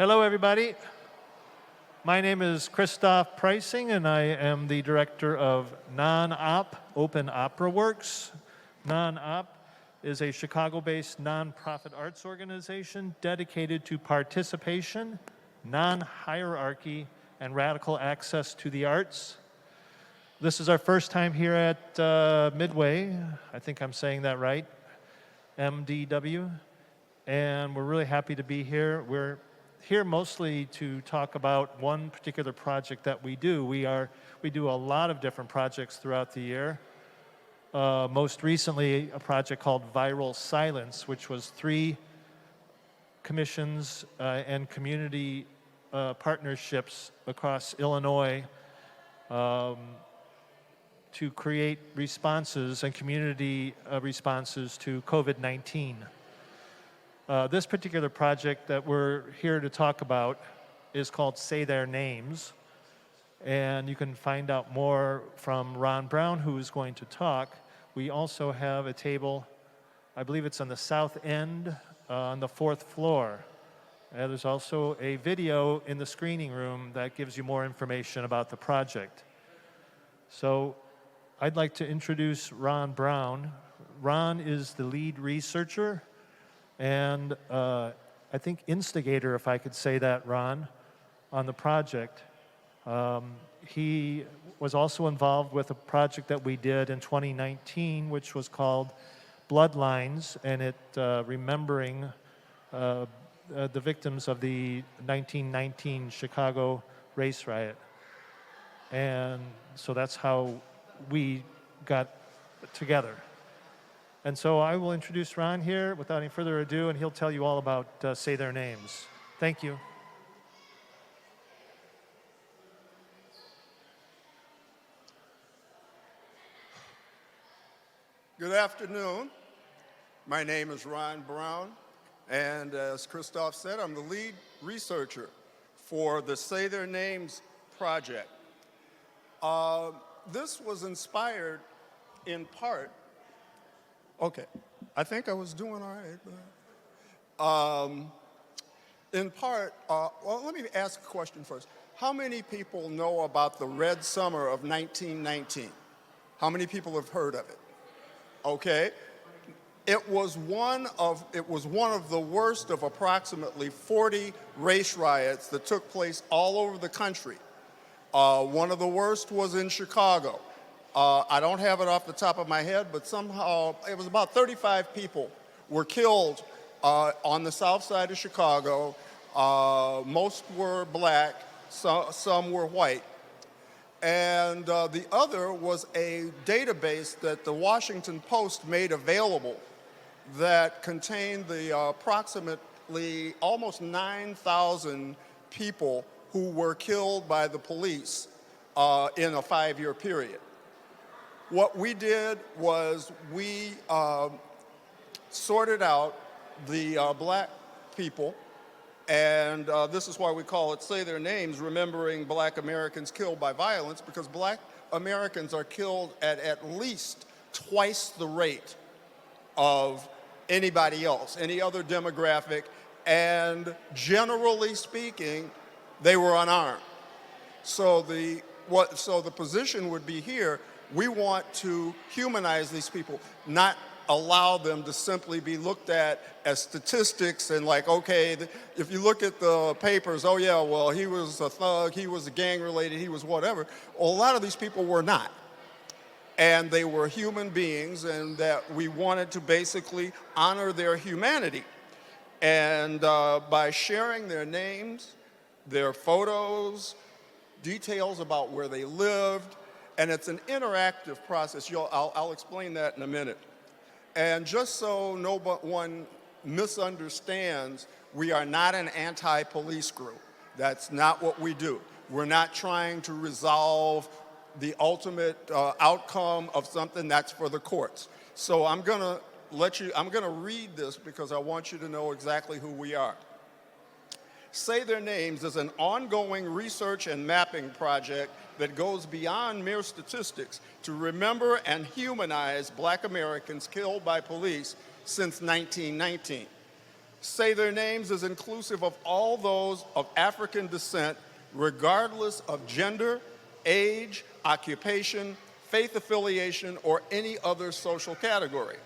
Hello, everybody. My name is Christoph Preissing, and I am the director of NONOP, Open Opera Works. NONOP is a Chicago-based nonprofit arts organization dedicated to participation, non-hierarchy, and radical access to the arts. This is our first time here at Midway. I think I'm saying that right, MdW. And we're really happy to be here. We're here mostly to talk about one particular project that we do. We do a lot of different projects throughout the year. Most recently, a project called Viral Silence, which was 3 commissions and community partnerships across Illinois to create responses and community responses to COVID-19. This particular project that we're here to talk about is called Say Their Names. And you can find out more from Ron Brown, who is going to talk. We also have a table, I believe it's on the south end, on the 4th floor. There's also a video in the screening room that gives you more information about the project. So I'd like to introduce Ron Brown. Ron is the lead researcher and I think instigator, if I could say that, Ron, on the project. He was also involved with a project that we did in 2019, which was called Bloodlines, and it remembering the victims of the 1919 Chicago race riot. And so that's how we got together. And so I will introduce Ron here without any further ado, and he'll tell you all about Say Their Names. Thank you. Good afternoon. My name is Ron Brown, and as Christoph said, I'm the lead researcher for the Say Their Names project. This was inspired in part. Okay, I think I was doing all right. In part, well, let me ask a question first. How many people know about the Red Summer of 1919? How many people have heard of it? Okay, it was one of the worst of approximately 40 race riots that took place all over the country. One of the worst was in Chicago. I don't have it off the top of my head, but somehow it was about 35 people were killed on the south side of Chicago. Most were black, some were white. And the other was a database that the Washington Post made available that contained the approximately almost 9,000 people who were killed by the police in a 5-year period. What we did was we sorted out the black people, and this is why we call it Say Their Names, remembering black Americans killed by violence, because black Americans are killed at least twice the rate of anybody else, any other demographic, and generally speaking, they were unarmed. So the position would be here, we want to humanize these people, not allow them to simply be looked at as statistics and like, okay, if you look at the papers, oh yeah, well, he was a thug, he was a gang related, he was whatever. Well, a lot of these people were not. And they were human beings, and that we wanted to basically honor their humanity. And by sharing their names, their photos, details about where they lived, and it's an interactive process. I'll explain that in a minute. And just so no one misunderstands, we are not an anti-police group. That's not what we do. We're not trying to resolve the ultimate outcome of something that's for the courts. So I'm gonna read this because I want you to know exactly who we are. Say Their Names is an ongoing research and mapping project that goes beyond mere statistics to remember and humanize black Americans killed by police since 1919. Say Their Names is inclusive of all those of African descent, regardless of gender, age, occupation, faith affiliation, or any other social category.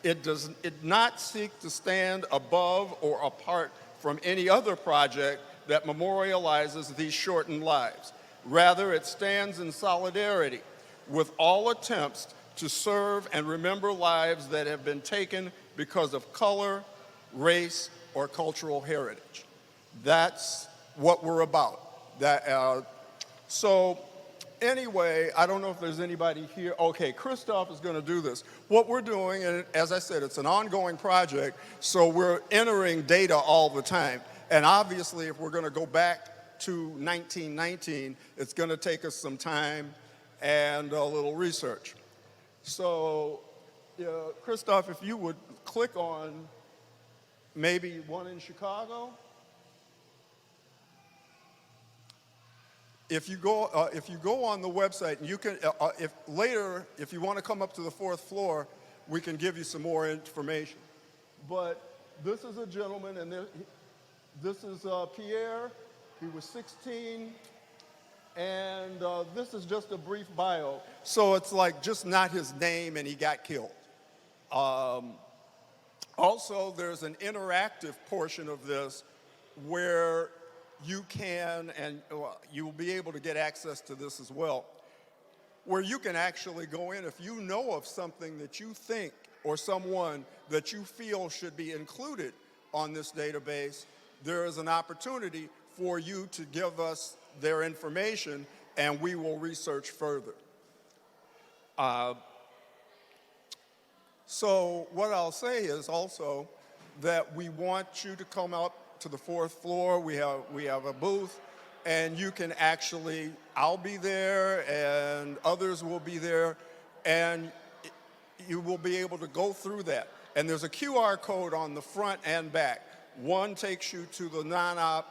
It does not seek to stand above or apart from any other project that memorializes these shortened lives. Rather, it stands in solidarity with all attempts to serve and remember lives that have been taken because of color, race, or cultural heritage. That's what we're about. So anyway, I don't know if there's anybody here. Okay, Christoph is going to do this. What we're doing, and as I said, it's an ongoing project, so we're entering data all the time. And obviously, if we're going to go back to 1919, it's going to take us some time and a little research. So, Christoph, if you would click on maybe one in Chicago. If you go on the website, and you can, if you want to come up to the 4th floor, we can give you some more information. But this is a gentleman, and this is Pierre. He was 16, and this is just a brief bio. So it's like just not his name, and he got killed. Also, there's an interactive portion of this where you can, and you will be able to get access to this as well, where you can actually go in if you know of something that you think or someone that you feel should be included on this database. There is an opportunity for you to give us their information, and we will research further. So what I'll say is also that we want you to come up to the 4th floor. We have a booth, and you can actually, I'll be there and others will be there, and you will be able to go through that. And there's a QR code on the front and back. One takes you to the NONop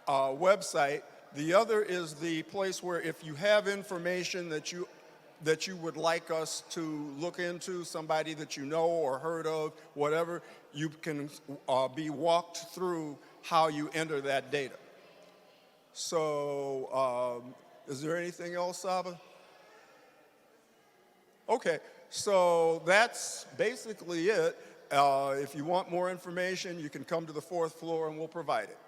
website. The other is the place where if you have information that you would like us to look into, somebody that you know or heard of, whatever, you can be walked through how you enter that data. So is there anything else, Saba? Okay, so that's basically it. If you want more information, you can come to the 4th floor and we'll provide it.